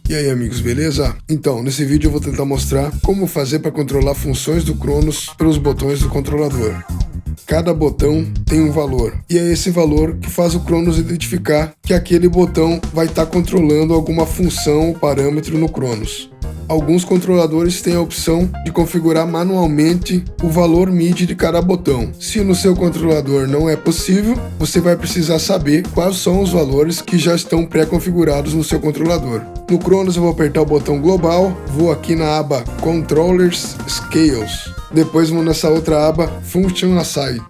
E aí amigos, beleza? Então, nesse vídeo eu vou tentar mostrar como fazer para controlar funções do Cronos pelos botões do controlador. Cada botão tem um valor, e é esse valor que faz o Cronos identificar que aquele botão vai estar controlando alguma função ou parâmetro no Cronos. Alguns controladores têm a opção de configurar manualmente o valor MIDI de cada botão. Se no seu controlador não é possível, você vai precisar saber quais são os valores que já estão pré-configurados no seu controlador. No Cronos eu vou apertar o botão global, vou aqui na aba Controllers Scales, depois vou nessa outra aba Function Aside.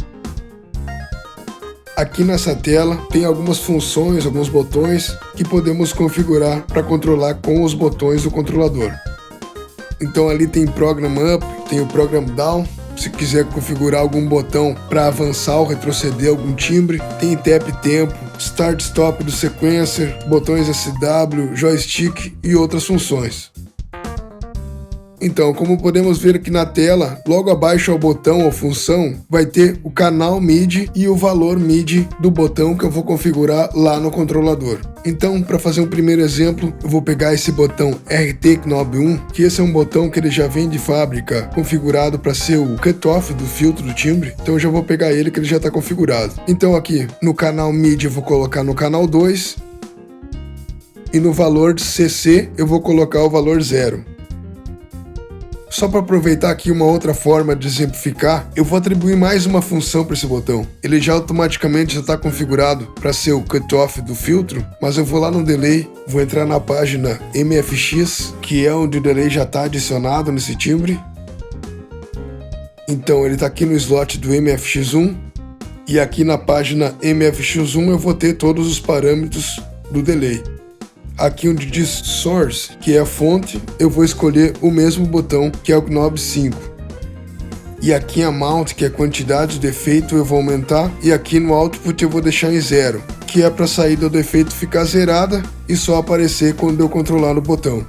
Aqui nessa tela tem algumas funções, alguns botões que podemos configurar para controlar com os botões do controlador. Então ali tem Program Up, tem o Program Down, se quiser configurar algum botão para avançar ou retroceder algum timbre, tem Tap Tempo, Start Stop do Sequencer, botões SW, Joystick e outras funções. Então, como podemos ver aqui na tela, logo abaixo ao botão ou função, vai ter o canal MIDI e o valor MIDI do botão que eu vou configurar lá no controlador. Então, para fazer um primeiro exemplo, eu vou pegar esse botão RT Knob 1, que esse é um botão que ele já vem de fábrica configurado para ser o cutoff do filtro do timbre. Então eu já vou pegar ele que ele já está configurado. Então aqui no canal MIDI eu vou colocar no canal 2 e no valor de CC eu vou colocar o valor 0. Só para aproveitar aqui uma outra forma de exemplificar, eu vou atribuir mais uma função para esse botão. Ele já automaticamente está configurado para ser o cutoff do filtro, mas eu vou lá no delay, vou entrar na página MFX, que é onde o delay já está adicionado nesse timbre. Então ele está aqui no slot do MFX1, e aqui na página MFX1 eu vou ter todos os parâmetros do delay. Aqui onde diz Source, que é a fonte, eu vou escolher o mesmo botão que é o Knob 5. E aqui em Amount, que é quantidade de efeito, eu vou aumentar. E aqui no Output eu vou deixar em 0, que é para a saída do efeito ficar zerada e só aparecer quando eu controlar o botão.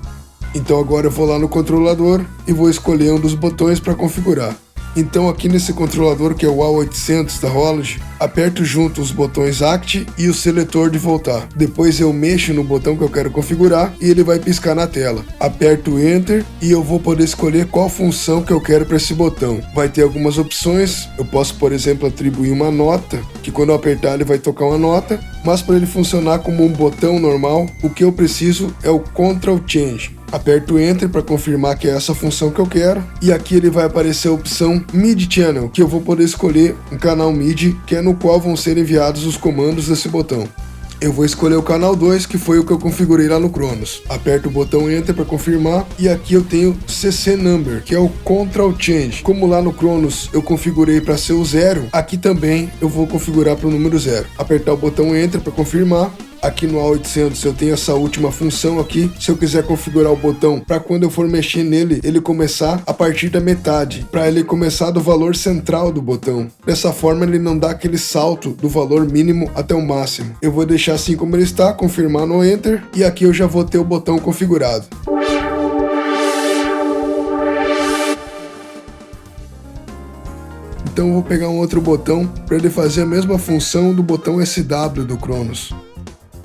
Então agora eu vou lá no controlador e vou escolher um dos botões para configurar. Então aqui nesse controlador que é o A800 da Hology, aperto junto os botões Act e o seletor de voltar. Depois eu mexo no botão que eu quero configurar e ele vai piscar na tela. Aperto Enter e eu vou poder escolher qual função que eu quero para esse botão. Vai ter algumas opções, eu posso por exemplo atribuir uma nota, que quando eu apertar ele vai tocar uma nota, mas para ele funcionar como um botão normal, o que eu preciso é o Ctrl Change. Aperto Enter para confirmar que é essa função que eu quero, e aqui ele vai aparecer a opção MIDI Channel, que eu vou poder escolher um canal MIDI, que é no qual vão ser enviados os comandos desse botão. Eu vou escolher o canal 2, que foi o que eu configurei lá no Cronos. Aperto o botão Enter para confirmar, e aqui eu tenho CC Number, que é o Ctrl Change. Como lá no Cronos eu configurei para ser o 0, aqui também eu vou configurar para o número 0. Apertar o botão Enter para confirmar. Aqui no A800 eu tenho essa última função aqui, se eu quiser configurar o botão para quando eu for mexer nele, ele começar a partir da metade, para ele começar do valor central do botão. Dessa forma ele não dá aquele salto do valor mínimo até o máximo. Eu vou deixar assim como ele está, confirmar no Enter, e aqui eu já vou ter o botão configurado. Então eu vou pegar um outro botão para ele fazer a mesma função do botão SW do Cronos.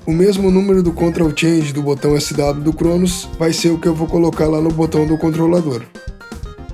O mesmo número do Ctrl Change do botão SW do Cronos vai ser o que eu vou colocar lá no botão do controlador.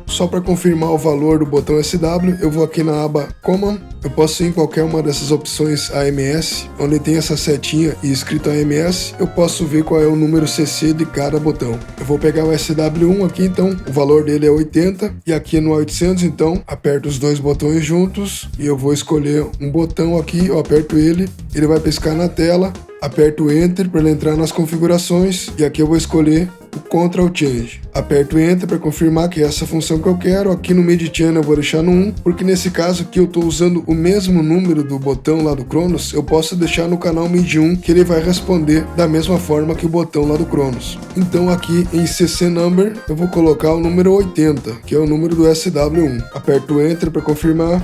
Só para confirmar o valor do botão SW, eu vou aqui na aba Command, eu posso ir em qualquer uma dessas opções AMS, onde tem essa setinha e escrito AMS, eu posso ver qual é o número CC de cada botão. Eu vou pegar o SW1 aqui, então o valor dele é 80, e aqui no 800, então, aperto os dois botões juntos, e eu vou escolher um botão aqui, eu aperto ele vai piscar na tela, aperto Enter para ele entrar nas configurações, e aqui eu vou escolher o Ctrl Change. Aperto Enter para confirmar que é essa função que eu quero. Aqui no MIDI Channel eu vou deixar no 1, porque nesse caso aqui eu estou usando o mesmo número do botão lá do Cronos, eu posso deixar no canal MIDI 1, que ele vai responder da mesma forma que o botão lá do Cronos. Então aqui em CC Number eu vou colocar o número 80, que é o número do SW1. Aperto Enter para confirmar.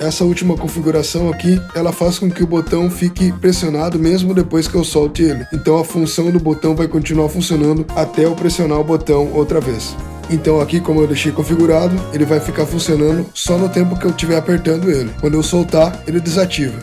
Essa última configuração aqui, ela faz com que o botão fique pressionado mesmo depois que eu solte ele. Então a função do botão vai continuar funcionando até eu pressionar o botão outra vez. Então aqui, como eu deixei configurado, ele vai ficar funcionando só no tempo que eu estiver apertando ele. Quando eu soltar, ele desativa.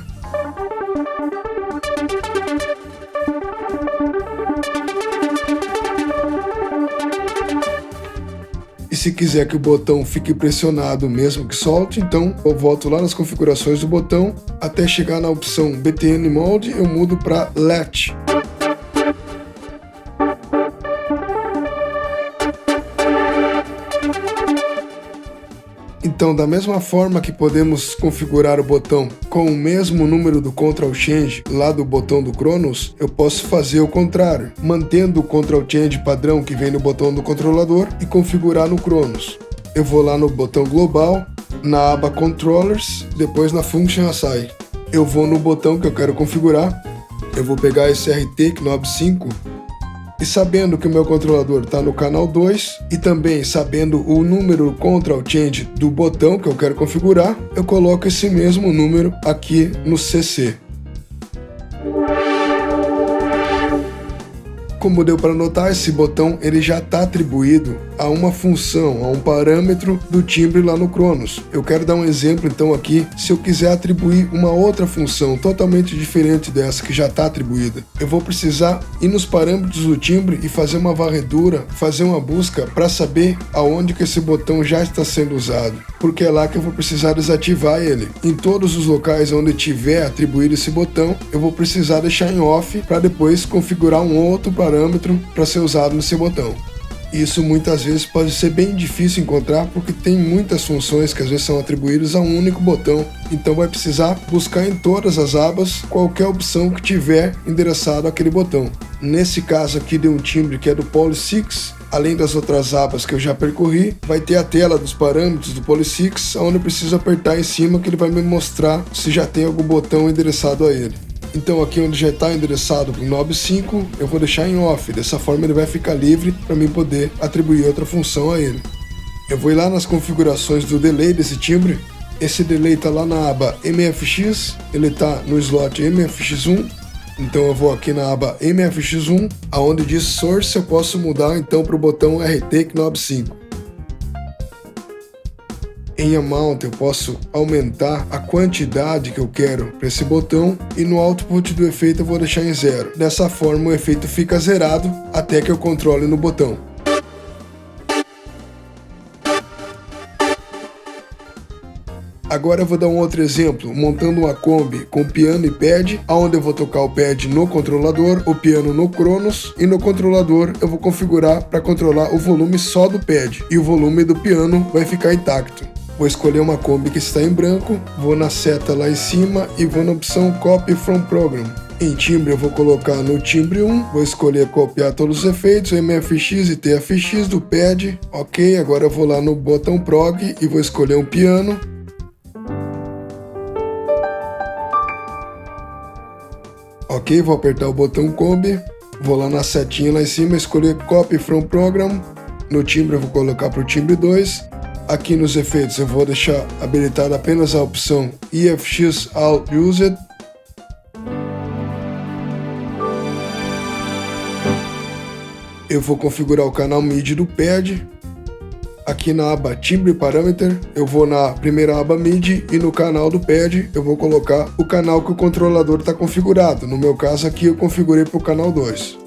Se quiser que o botão fique pressionado mesmo que solte, então eu volto lá nas configurações do botão, até chegar na opção BTN Mode, eu mudo para Latch. Então, da mesma forma que podemos configurar o botão com o mesmo número do Ctrl Change lá do botão do Cronos, eu posso fazer o contrário, mantendo o Ctrl Change padrão que vem no botão do controlador e configurar no Cronos. Eu vou lá no botão global, na aba Controllers, depois na Function Assign. Eu vou no botão que eu quero configurar, eu vou pegar esse RT Knob 5, e sabendo que o meu controlador está no canal 2 e também sabendo o número Ctrl Change do botão que eu quero configurar, eu coloco esse mesmo número aqui no CC. Como deu para notar, esse botão ele já está atribuído a uma função, a um parâmetro do timbre lá no Cronos. Eu quero dar um exemplo então aqui, se eu quiser atribuir uma outra função totalmente diferente dessa que já está atribuída. Eu vou precisar ir nos parâmetros do timbre e fazer uma varredura, fazer uma busca para saber aonde que esse botão já está sendo usado, porque é lá que eu vou precisar desativar ele. Em todos os locais onde tiver atribuído esse botão, eu vou precisar deixar em off para depois configurar um outro parâmetro para ser usado nesse botão. Isso muitas vezes pode ser bem difícil encontrar porque tem muitas funções que às vezes são atribuídas a um único botão, então vai precisar buscar em todas as abas qualquer opção que tiver endereçado aquele botão. Nesse caso aqui de um timbre que é do Poly6, além das outras abas que eu já percorri, vai ter a tela dos parâmetros do Poly6, onde eu preciso apertar em cima que ele vai me mostrar se já tem algum botão endereçado a ele. Então aqui onde já está endereçado para o Knob 5, eu vou deixar em off, dessa forma ele vai ficar livre para mim poder atribuir outra função a ele. Eu vou ir lá nas configurações do delay desse timbre, esse delay está lá na aba MFX, ele está no slot MFX1, então eu vou aqui na aba MFX1, aonde diz Source eu posso mudar então para o botão RT Knob 5. Em Amount eu posso aumentar a quantidade que eu quero para esse botão e no output do efeito eu vou deixar em 0. Dessa forma o efeito fica zerado até que eu controle no botão. Agora eu vou dar um outro exemplo, montando uma Kombi com piano e pad, onde eu vou tocar o pad no controlador, o piano no Cronos, e no controlador eu vou configurar para controlar o volume só do pad, e o volume do piano vai ficar intacto. Vou escolher uma Kombi que está em branco, vou na seta lá em cima e vou na opção Copy from Program. Em timbre eu vou colocar no timbre 1, vou escolher copiar todos os efeitos, MFX e TFX do pad. Ok, agora eu vou lá no botão Prog e vou escolher um piano. Ok, vou apertar o botão Kombi, vou lá na setinha lá em cima, escolher Copy from Program. No timbre eu vou colocar para o timbre 2. Aqui nos efeitos eu vou deixar habilitada apenas a opção EFX All Used. Eu vou configurar o canal MIDI do pad. Aqui na aba Timbre Parameter, eu vou na primeira aba MIDI e no canal do pad eu vou colocar o canal que o controlador está configurado. No meu caso aqui eu configurei para o canal 2.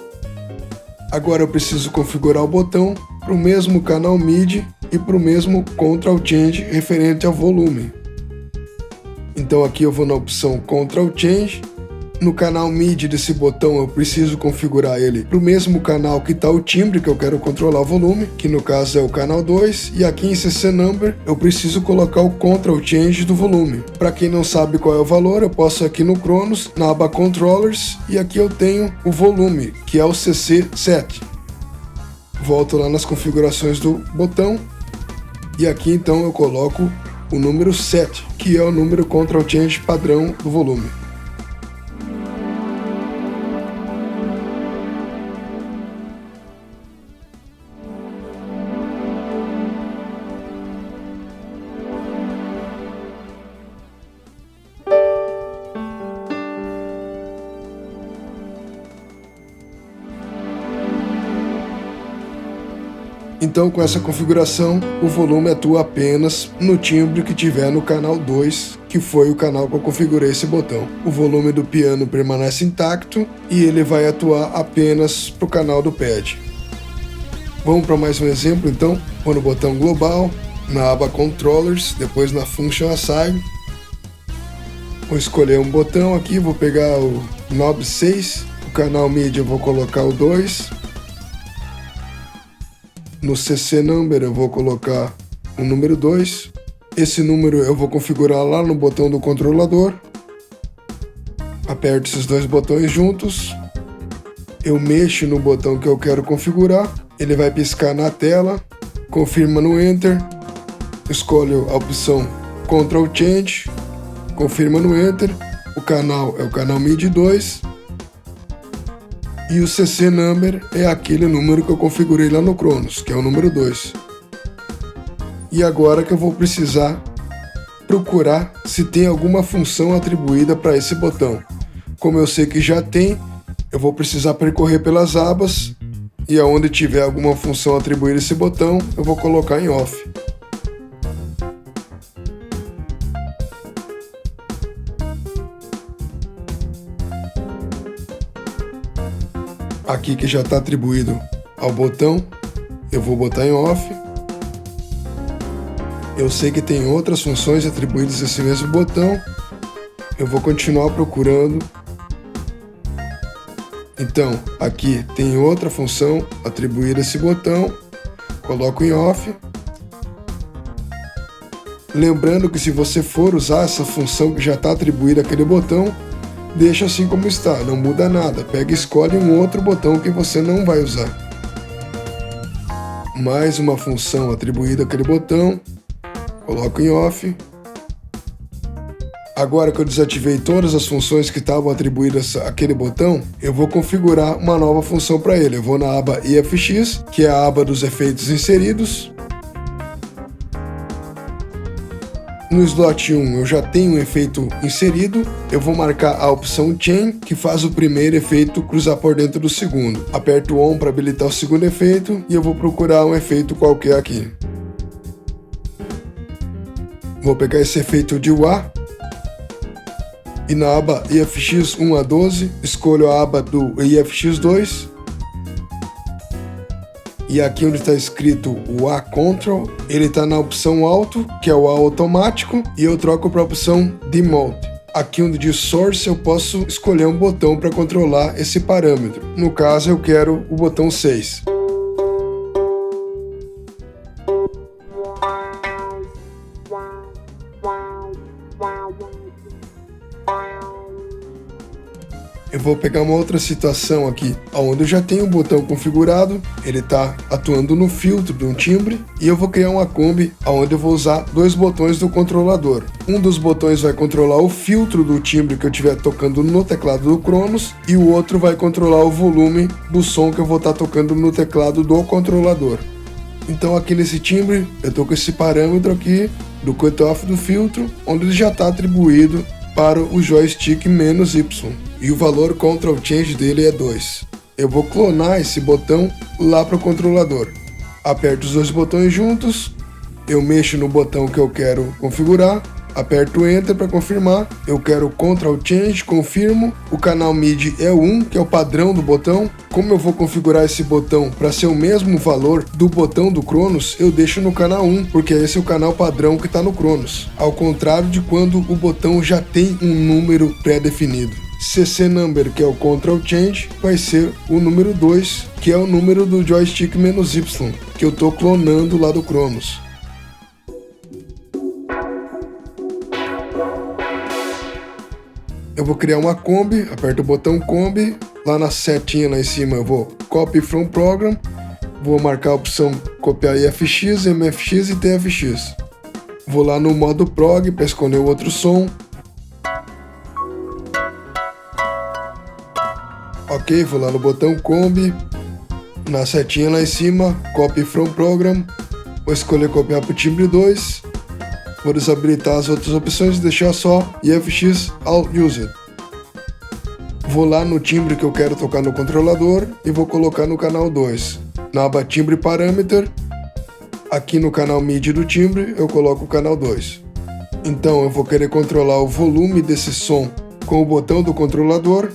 Agora eu preciso configurar o botão para o mesmo canal MIDI e para o mesmo Ctrl Change referente ao volume. Então aqui eu vou na opção Ctrl Change. No canal MIDI desse botão eu preciso configurar ele para o mesmo canal que está o timbre que eu quero controlar o volume, que no caso é o canal 2, e aqui em CC Number eu preciso colocar o Ctrl Change do volume. Para quem não sabe qual é o valor, eu posso aqui no Cronos, na aba Controllers, e aqui eu tenho o volume, que é o CC 7. Volto lá nas configurações do botão, e aqui então eu coloco o número 7, que é o número Ctrl Change padrão do volume. Então, com essa configuração, o volume atua apenas no timbre que tiver no canal 2, que foi o canal que eu configurei esse botão. O volume do piano permanece intacto e ele vai atuar apenas para o canal do pad. Vamos para mais um exemplo então. Vou no botão global, na aba Controllers, depois na Function Assign. Vou escolher um botão aqui, vou pegar o Knob 6, o canal MIDI eu vou colocar o 2. No CC Number eu vou colocar o número 2. Esse número eu vou configurar lá no botão do controlador. Aperto esses dois botões juntos. Eu mexo no botão que eu quero configurar. Ele vai piscar na tela. Confirma no Enter. Escolho a opção Control Change. Confirma no Enter. O canal é o canal MIDI 2. E o CC Number é aquele número que eu configurei lá no Cronos, que é o número 2. E agora que eu vou precisar procurar se tem alguma função atribuída para esse botão. Como eu sei que já tem, eu vou precisar percorrer pelas abas e aonde tiver alguma função atribuída a esse botão, eu vou colocar em off. Aqui que já está atribuído ao botão, eu vou botar em off. Eu sei que tem outras funções atribuídas a esse mesmo botão, eu vou continuar procurando. Então, aqui tem outra função atribuída a esse botão, coloco em off. Lembrando que se você for usar essa função que já está atribuída àquele botão, deixa assim como está, não muda nada. Pega e escolhe um outro botão que você não vai usar. Mais uma função atribuída àquele botão, coloco em off. Agora que eu desativei todas as funções que estavam atribuídas àquele botão, eu vou configurar uma nova função para ele. Eu vou na aba EFX, que é a aba dos efeitos inseridos. No slot 1 eu já tenho um efeito inserido, eu vou marcar a opção Chain, que faz o primeiro efeito cruzar por dentro do segundo. Aperto ON para habilitar o segundo efeito e eu vou procurar um efeito qualquer aqui. Vou pegar esse efeito de wah e na aba EFX 1 a 12 escolho a aba do EFX 2. E aqui onde está escrito wah Control, ele está na opção Alto, que é o wah automático, e eu troco para a opção Demote. Aqui onde diz Source eu posso escolher um botão para controlar esse parâmetro. No caso eu quero o botão 6. Eu vou pegar uma outra situação aqui, onde eu já tenho o botão configurado, ele está atuando no filtro de um timbre, e eu vou criar uma combi onde eu vou usar dois botões do controlador. Um dos botões vai controlar o filtro do timbre que eu estiver tocando no teclado do Cronos, e o outro vai controlar o volume do som que eu vou estar tocando no teclado do controlador. Então aqui nesse timbre, eu estou com esse parâmetro aqui do cutoff do filtro, onde ele já está atribuído para o joystick "-Y", e o valor Control Change dele é 2. Eu vou clonar esse botão lá para o controlador. Aperto os dois botões juntos, eu mexo no botão que eu quero configurar, aperto Enter para confirmar, eu quero Control Change, confirmo, o canal MIDI é o 1, que é o padrão do botão. Como eu vou configurar esse botão para ser o mesmo valor do botão do Cronos, eu deixo no canal 1, porque esse é o canal padrão que está no Cronos, ao contrário de quando o botão já tem um número pré-definido. CC Number, que é o Control Change, vai ser o número 2, que é o número do joystick "-Y", que eu estou clonando lá do Cronos. Eu vou criar uma combi, aperto o botão combi, lá na setinha lá em cima eu vou Copy from Program, vou marcar a opção copiar EFX, MFX e TFX. Vou lá no modo prog para escolher o outro som. Ok, vou lá no botão combi, na setinha lá em cima, Copy from Program, vou escolher copiar para o timbre 2. Vou desabilitar as outras opções e deixar só EFX All Used. Vou lá no timbre que eu quero tocar no controlador e vou colocar no canal 2. Na aba Timbre Parameter, aqui no canal MIDI do timbre, eu coloco o canal 2. Então eu vou querer controlar o volume desse som com o botão do controlador.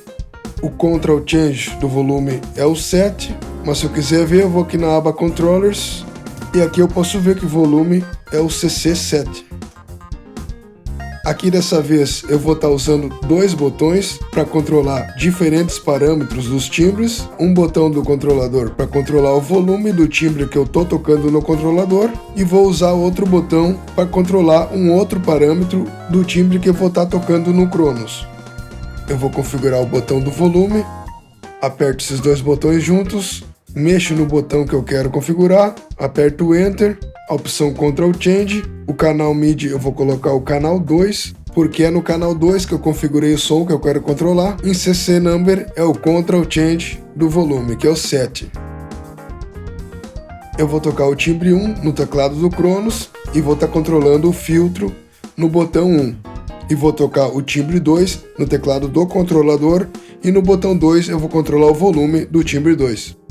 O Control Change do volume é o 7, Mas se eu quiser ver, eu vou aqui na aba Controllers e aqui eu posso ver que o volume é o CC7. Aqui dessa vez eu vou estar usando dois botões para controlar diferentes parâmetros dos timbres. Um botão do controlador para controlar o volume do timbre que eu estou tocando no controlador. E vou usar outro botão para controlar um outro parâmetro do timbre que eu vou estar tocando no Cronos. Eu vou configurar o botão do volume. Aperto esses dois botões juntos. Mexo no botão que eu quero configurar. Aperto o Enter. A opção Control Change, o canal MIDI eu vou colocar o canal 2, porque é no canal 2 que eu configurei o som que eu quero controlar. Em CC Number é o Control Change do volume, que é o 7. Eu vou tocar o timbre 1 no teclado do Cronos e vou estar controlando o filtro no botão 1. E vou tocar o timbre 2 no teclado do controlador e no botão 2 eu vou controlar o volume do timbre 2.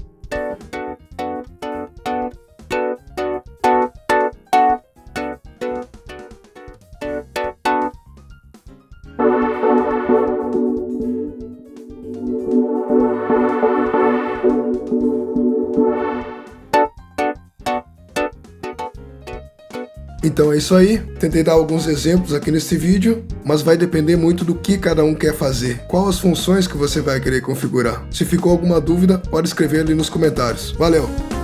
Então é isso aí, tentei dar alguns exemplos aqui nesse vídeo, mas vai depender muito do que cada um quer fazer, quais as funções que você vai querer configurar. Se ficou alguma dúvida, pode escrever ali nos comentários. Valeu!